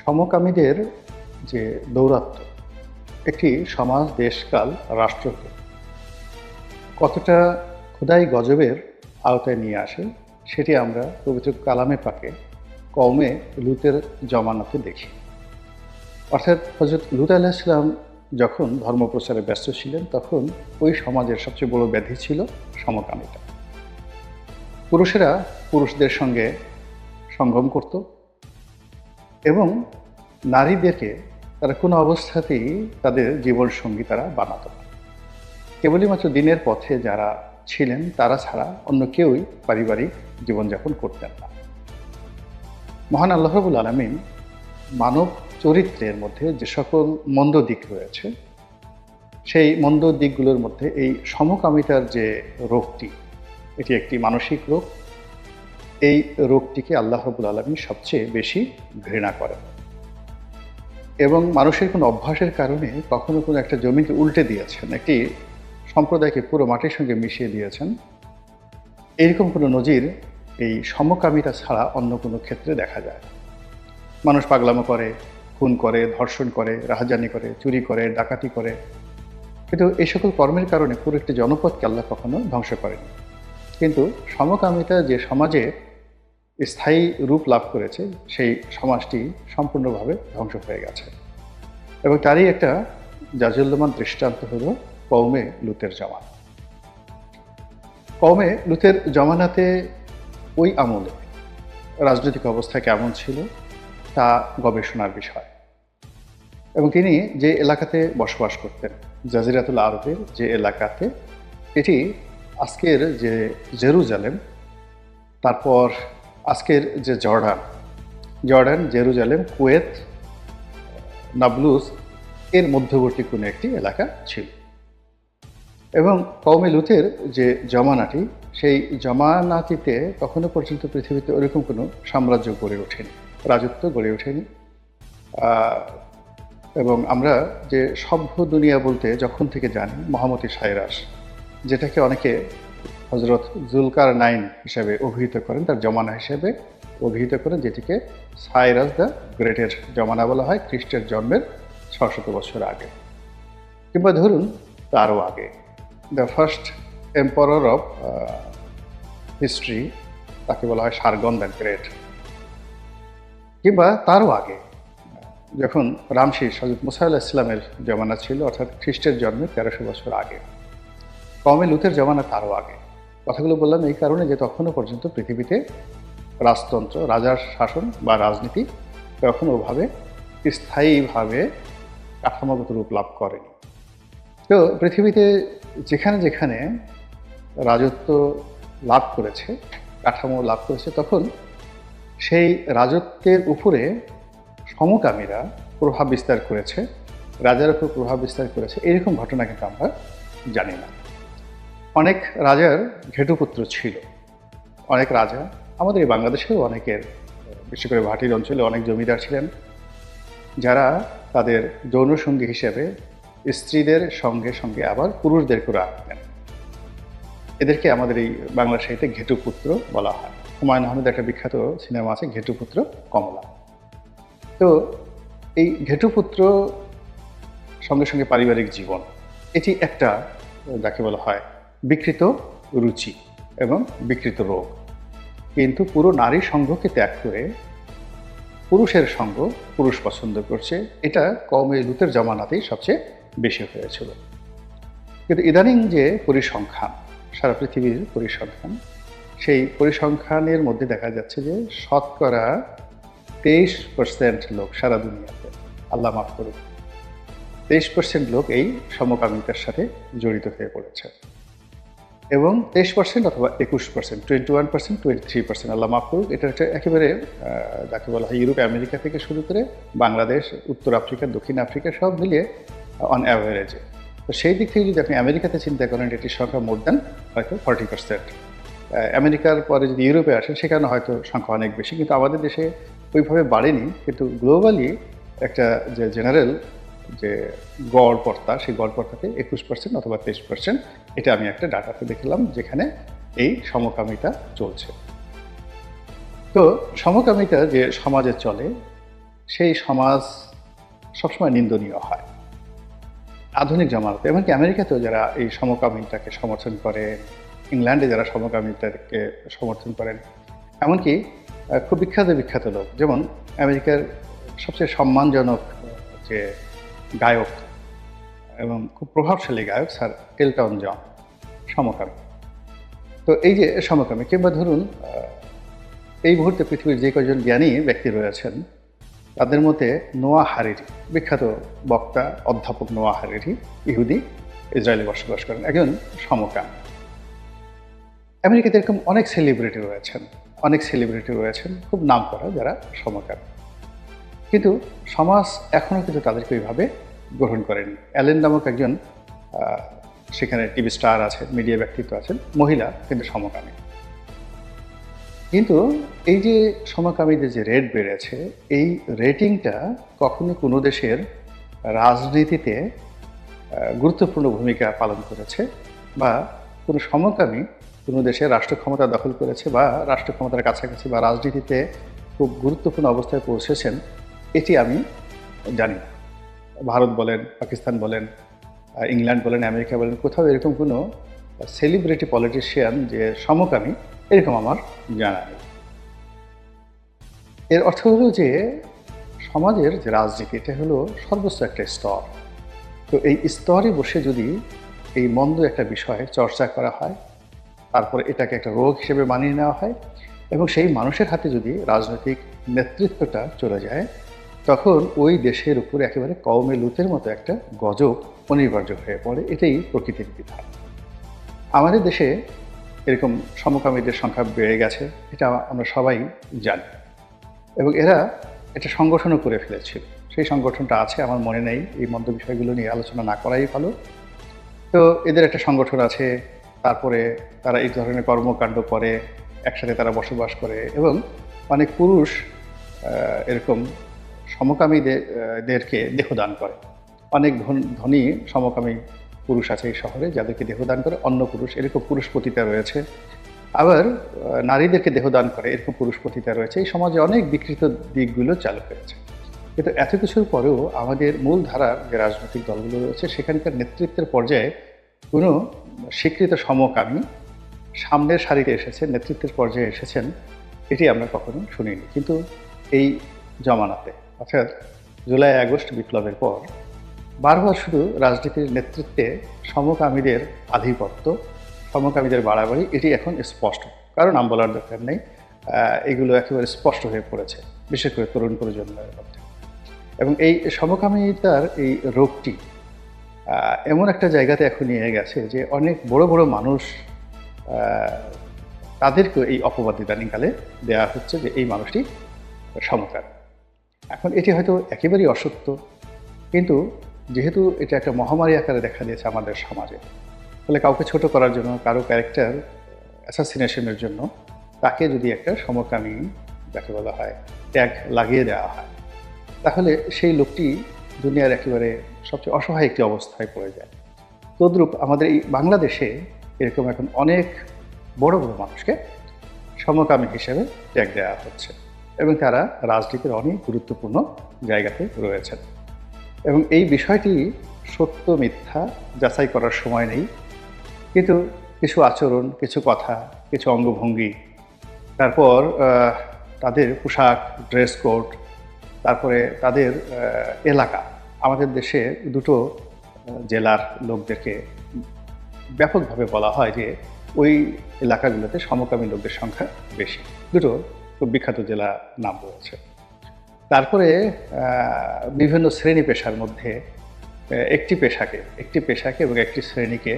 সমকামীদের যে দৌরাত্ম্য একটি সমাজ, দেশকাল, রাষ্ট্রকে কতটা খোদাই গজবের আওতায় নিয়ে আসে সেটি আমরা পবিত্র কালামে পাকে কওমে লূতের জমানাতে দেখি। অর্থাৎ হযরত লূত আলাইহিস সালাম যখন ধর্মপ্রচারে ব্যস্ত ছিলেন তখন ওই সমাজের সবচেয়ে বড় ব্যাধি ছিল সমকামিতা। পুরুষেরা পুরুষদের সঙ্গে সঙ্গম করত এবং নারীদেরকে তারা কোনো অবস্থাতেই তাদের জীবনসঙ্গী তারা বানাতো না। কেবলই মাত্র দিনের পথে যারা ছিলেন তারা ছাড়া অন্য কেউই পারিবারিক জীবনযাপন করতেন না। মহান আল্লাহ রাব্বুল আলামিন মানব চরিত্রের মধ্যে যে সকল মন্দ দিক রয়েছে সেই মন্দ দিকগুলোর মধ্যে এই সমকামিতার যে রোগটি, এটি একটি মানসিক রোগ। এই রোগটিকে আল্লাহ রাব্বুল আলামিন সবচেয়ে বেশি ঘৃণা করেন এবং মানুষের কোনো অভ্যাসের কারণে কখনো কোনো একটা জমিকে উল্টে দিয়েছেন, একটি সম্প্রদায়কে পুরো মাটির সঙ্গে মিশিয়ে দিয়েছেন, এরকম কোনো নজির এই সমকামিতা ছাড়া অন্য কোনো ক্ষেত্রে দেখা যায় না। মানুষ পাগলামো করে, খুন করে, ধর্ষণ করে, রাহাজানি করে, চুরি করে, ডাকাতি করে, কিন্তু এই সকল কর্মের কারণে পুরো একটি জনপদকে আল্লাহ কখনো ধ্বংস করেনি। কিন্তু সমকামিতা যে সমাজে স্থায়ী রূপ লাভ করেছে সেই সমাজটি সম্পূর্ণভাবে ধ্বংস হয়ে গেছে এবং তারই একটা জাজল্যমান দৃষ্টান্ত হলো কওমে লূতের জমানা। কওমে লূতের জমানাতে ওই আমলে রাজনৈতিক অবস্থা কেমন ছিল তা গবেষণার বিষয় এবং তিনি যে এলাকাতে বসবাস করতেন, জাজিরাতুল আরবের যে এলাকাতে, এটি আজকের যে জেরুজালেম, তারপর আজকের যে জর্ডান, জেরুজালেম, কুয়েত, নাবলুস এর মধ্যবর্তী কোনো একটি এলাকা ছিল এবং কওমে লূতের যে জমানাটি, সেই জমানাটিতে তখনও পর্যন্ত পৃথিবীতে ওরকম কোনো সাম্রাজ্য গড়ে ওঠেনি, রাজত্ব গড়ে ওঠেনি। এবং আমরা যে সভ্য দুনিয়া বলতে যখন থেকে জানি মহামতি সাইরাস, যেটাকে অনেকে হযরত জুলকারনাইন হিসেবে অভিহিত করেন, তার জমানা হিসেবে অভিহিত করেন, যেটিকে সাইরাস দ্য গ্রেটের জমানা বলা হয়, খ্রিস্টের জন্মের ৬০০ বছর আগে, কিংবা ধরুন তারও আগে, the first emperor of history, তাকে বলা হয় সারগন দ্য গ্রেট, কিংবা তারও আগে যখন রামসিস হযরত মুসা আলাইহিস সালামের জমানা ছিল, অর্থাৎ খ্রিস্টের জন্মের ১৩০০ বছর আগে। কওমে লূতের জমানা তারও আগে। কথাগুলো বললাম এই কারণে যে তখনও পর্যন্ত পৃথিবীতে রাজতন্ত্র, রাজার শাসন বা রাজনীতি তখন ওভাবে স্থায়ীভাবে কাঠামোগত রূপ লাভ করেনি। তো পৃথিবীতে যেখানে যেখানে রাজত্ব লাভ করেছে, কাঠামো লাভ করেছে, তখন সেই রাজত্বের উপরে সমকামীরা প্রভাব বিস্তার করেছে, রাজার উপর প্রভাব বিস্তার করেছে, এরকম ঘটনা কিন্তু আমরা জানি না। অনেক রাজার ঘেটুপুত্র ছিল, অনেক রাজা আমাদের এই বাংলাদেশেও অনেকের, বিশেষ করে ভাটির অঞ্চলে অনেক জমিদার ছিলেন যারা তাদের যৌনসঙ্গী হিসেবে স্ত্রীদের সঙ্গে সঙ্গে আবার পুরুষদেরকেও রাখতেন। এদেরকে আমাদের এই বাংলা সাহিত্যে ঘেটুপুত্র বলা হয়। হুমায়ুন আহমেদের একটা বিখ্যাত সিনেমা আছে ঘেটুপুত্র কমলা। তো এই ঘেটুপুত্র সঙ্গে সঙ্গে পারিবারিক জীবন, এটি একটা যাকে বলা হয় বিকৃত রুচি এবং বিকৃত রোগ। কিন্তু পুরো নারী সঙ্গকে ত্যাগ করে পুরুষের সঙ্গ পুরুষ পছন্দ করছে, এটা কওমে লূতের জমানাতেই সবচেয়ে বেশি হয়েছিল। কিন্তু ইদানিং যে পরিসংখ্যান, সারা পৃথিবীর পরিসংখ্যান, সেই পরিসংখ্যানের মধ্যে দেখা যাচ্ছে যে শতকরা 23% লোক সারা দুনিয়াতে, আল্লাহ মাফ করুন, 23% লোক এই সমকামিতার সাথে জড়িত হয়ে পড়েছে এবং 23% অথবা 21%, 21%, 23%, আল্লাহ মাফ করুন, এটা হচ্ছে একেবারে যাকে বলা হয় ইউরোপ, আমেরিকা থেকে শুরু করে বাংলাদেশ, উত্তর আফ্রিকা, দক্ষিণ আফ্রিকা সব মিলিয়ে অন অ্যাভারেজে। তো সেই দিক থেকে যদি আপনি আমেরিকাতে চিন্তা করেন, এটির সংখ্যা মোর দ্যান হয়তো 40%। আমেরিকার পরে যদি ইউরোপে আসেন সেখানে হয়তো সংখ্যা অনেক বেশি, কিন্তু আমাদের দেশে ওইভাবে বাড়েনি। কিন্তু গ্লোবালি একটা যে জেনারেল যে গড়পড়তা, সেই গড়পড়তাতে 21% অথবা 23%, এটা আমি একটা ডাটাতে দেখলাম যেখানে এই সমকামিতা চলছে। তো সমকামিতা যে সমাজে চলে সেই সমাজ সবসময় নিন্দনীয় হয় আধুনিক জামানাতে। এমনকি আমেরিকাতেও যারা এই সমকামিতাকে সমর্থন করে, ইংল্যান্ডে যারা সমকামিতাকে সমর্থন করেন, এমনকি খুব বিখ্যাত বিখ্যাত লোক, যেমন আমেরিকার সবচেয়ে সম্মানজনক যে গায়ক এবং খুব প্রভাবশালী গায়ক স্যার এলটন জন সমকামী। তো এই যে সমকামী, কিংবা ধরুন এই মুহূর্তে পৃথিবীর যে কয়েকজন জ্ঞানী ব্যক্তি রয়েছেন তাদের মধ্যে নোয়া হারিরি, বিখ্যাত বক্তা অধ্যাপক নোয়া হারিরি, ইহুদি, ইসরায়েলে বসবাস করেন, একজন সমকামী। আমেরিকাতে এরকম অনেক সেলিব্রিটি রয়েছেন খুব নামকরা যারা সমকামী, কিন্তু সমাজ এখনও কিন্তু তাদেরকে ওইভাবে গ্রহণ করেনি। অ্যালেন নামক একজন সেখানে টিভি স্টার আছেন, মিডিয়া ব্যক্তিত্ব আছেন, মহিলা কিন্তু সমকামী। কিন্তু এই যে সমকামীদের যে রেট বেড়েছে, এই রেটিংটা কখনো কোনো দেশের রাজনীতিতে গুরুত্বপূর্ণ ভূমিকা পালন করেছে, বা কোনো সমকামী কোনো দেশের রাষ্ট্র ক্ষমতা দখল করেছে বা রাষ্ট্র ক্ষমতার কাছাকাছি বা রাজনীতিতে খুব গুরুত্বপূর্ণ অবস্থায় পৌঁছেছেন, এটি আমি জানি না। ভারত বলেন, পাকিস্তান বলেন, ইংল্যান্ড বলেন, আমেরিকা বলেন, কোথাও এরকম কোনো সেলিব্রিটি পলিটিশিয়ান যে সমকামী, এরকম আমার জানা নেই। এর অর্থ হলো যে সমাজের যে রাজনীতি, এটা হলো সর্বোচ্চ একটা স্তর। তো এই স্তরে বসে যদি এই মন্দ একটা বিষয়ে চর্চা করা হয়, তারপরে এটাকে একটা রোগ হিসেবে মানিয়ে নেওয়া হয়, এবং সেই মানুষের হাতে যদি রাজনৈতিক নেতৃত্বটা চলে যায়, তখন ওই দেশের উপরে একেবারে কওমে লুতের মতো একটা গজব অনিবার্য হয়ে পড়ে। এটাই প্রকৃতির বিধান। আমাদের দেশে এরকম সমকামীদের সংখ্যা বেড়ে গেছে, এটা আমরা সবাই জানি, এবং এরা একটা সংগঠনও করে ফেলেছিল। সেই সংগঠনটা আছে, আমার মনে নেই, এই মন্দ বিষয়গুলো নিয়ে আলোচনা না করাই ভালো। তো এদের একটা সংগঠন আছে, তারপরে তারা এই ধরনের কর্মকাণ্ড করে, একসাথে তারা বসবাস করে, এবং অনেক পুরুষ এরকম সমকামীদেরকে দেহদান করে। অনেক ধনী সমকামী পুরুষ আছে এই শহরে যাদেরকে দেহদান করে অন্য পুরুষ, এরকম পুরুষ পতিতা রয়েছে। আবার নারীদেরকে দেহদান করে, এরকম পুরুষ পতিতা রয়েছে। এই সমাজে অনেক বিকৃত দিকগুলো চালু হয়েছে। কিন্তু এত কিছুর পরেও আমাদের মূল ধারার যে রাজনৈতিক দলগুলো রয়েছে, সেখানকার নেতৃত্বের পর্যায়ে কোনো স্বীকৃত সমকামী সামনের সারিতে এসেছেন, নেতৃত্বের পর্যায়ে এসেছেন, এটি আমরা কখনো শুনিনি। কিন্তু এই জমানাতে, অর্থাৎ জুলাই আগস্ট বিপ্লবের পর বারবার শুধু রাজনীতির নেতৃত্বে সমকামীদের আধিপত্য, সমকামীদের বাড়াবাড়ি, এটি এখন স্পষ্ট, কারো নাম বলার দরকার নেই। এগুলো একেবারে স্পষ্ট হয়ে পড়েছে, বিশেষ করে তরুণ প্রজন্মের মধ্যে। এবং এই সমকামিতার এই রোগটি এমন একটা জায়গাতে এখন নিয়ে গেছে যে অনেক বড় বড় মানুষ, তাদেরকে এই অপবাদ ইদানিংকালে দেওয়া হচ্ছে যে এই মানুষটি সমকামী। এখন এটি হয়তো একেবারেই অসত্য, কিন্তু যেহেতু এটা একটা মহামারী আকারে দেখা দিয়েছে আমাদের সমাজে, ফলে কাউকে ছোট করার জন্য, কারো ক্যারেক্টার অ্যাসাসিনেশনের জন্য তাকে যদি একটা সমকামী, যাকে বলা হয়, ট্যাগ লাগিয়ে দেওয়া হয়, তাহলে সেই লোকটি দুনিয়ার একেবারে সবচেয়ে অসহায় একটি অবস্থায় পড়ে যায়। তদ্রূপ আমাদের এই বাংলাদেশে এরকম এখন অনেক বড় বড় মানুষকে সমকামী হিসেবে ট্যাগ দেওয়া হচ্ছে, এবং তারা রাজনীতির অনেক গুরুত্বপূর্ণ জায়গাতে রয়েছেন। এবং এই বিষয়টি সত্য মিথ্যা যাচাই করার সময় নেই, কিন্তু কিছু আচরণ, কিছু কথা, কিছু অঙ্গভঙ্গি, তারপর তাদের পোশাক, ড্রেস কোড, তারপরে তাদের এলাকা, আমাদের দেশে দুটো জেলার লোকদেরকে ব্যাপকভাবে বলা হয় যে ওই এলাকাগুলোতে সমকামী লোকদের সংখ্যা বেশি। দুটো খুব বিখ্যাত জেলা নাম রয়েছে। তারপরে বিভিন্ন শ্রেণী পেশার মধ্যে একটি পেশাকে এবং একটি শ্রেণীকে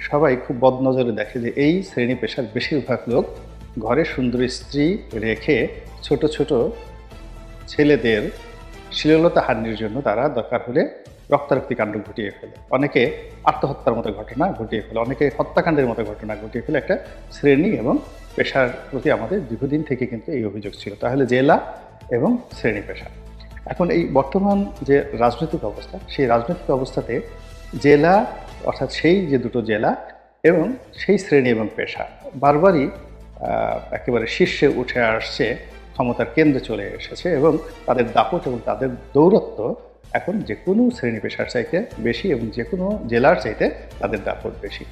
সবাই খুব বদনজরে দেখে যে এই শ্রেণী পেশার বেশিরভাগ লোক ঘরে সুন্দরী স্ত্রী রেখে ছোট ছোট ছেলেদের শ্লীলতা হানির জন্য তারা দরকার হলে রক্তারক্তি কাণ্ড ঘটিয়ে ফেলে, অনেকে আত্মহত্যার মতো ঘটনা ঘটিয়ে ফেলে, অনেকে হত্যাকাণ্ডের মতো ঘটনা ঘটিয়ে ফেলে। একটা শ্রেণী এবং পেশার প্রতি আমাদের দীর্ঘদিন থেকে কিন্তু এই অভিযোগ ছিল। তাহলে জেলা এবং শ্রেণী পেশা, এখন এই বর্তমান যে রাজনৈতিক অবস্থা, সেই রাজনৈতিক অবস্থাতে জেলা, অর্থাৎ সেই যে দুটো জেলা এবং সেই শ্রেণী এবং পেশা বারবারই একেবারে শীর্ষে উঠে আসছে ক্ষমতার কেন্দ্রে চলে এসেছে এবং তাদের দাপট এবং তাদের দৌরত্ব এখন যে কোনো শ্রেণী পেশার চাইতে বেশি এবং যে কোনো জেলার চাইতে তাদের দাপট বেশি।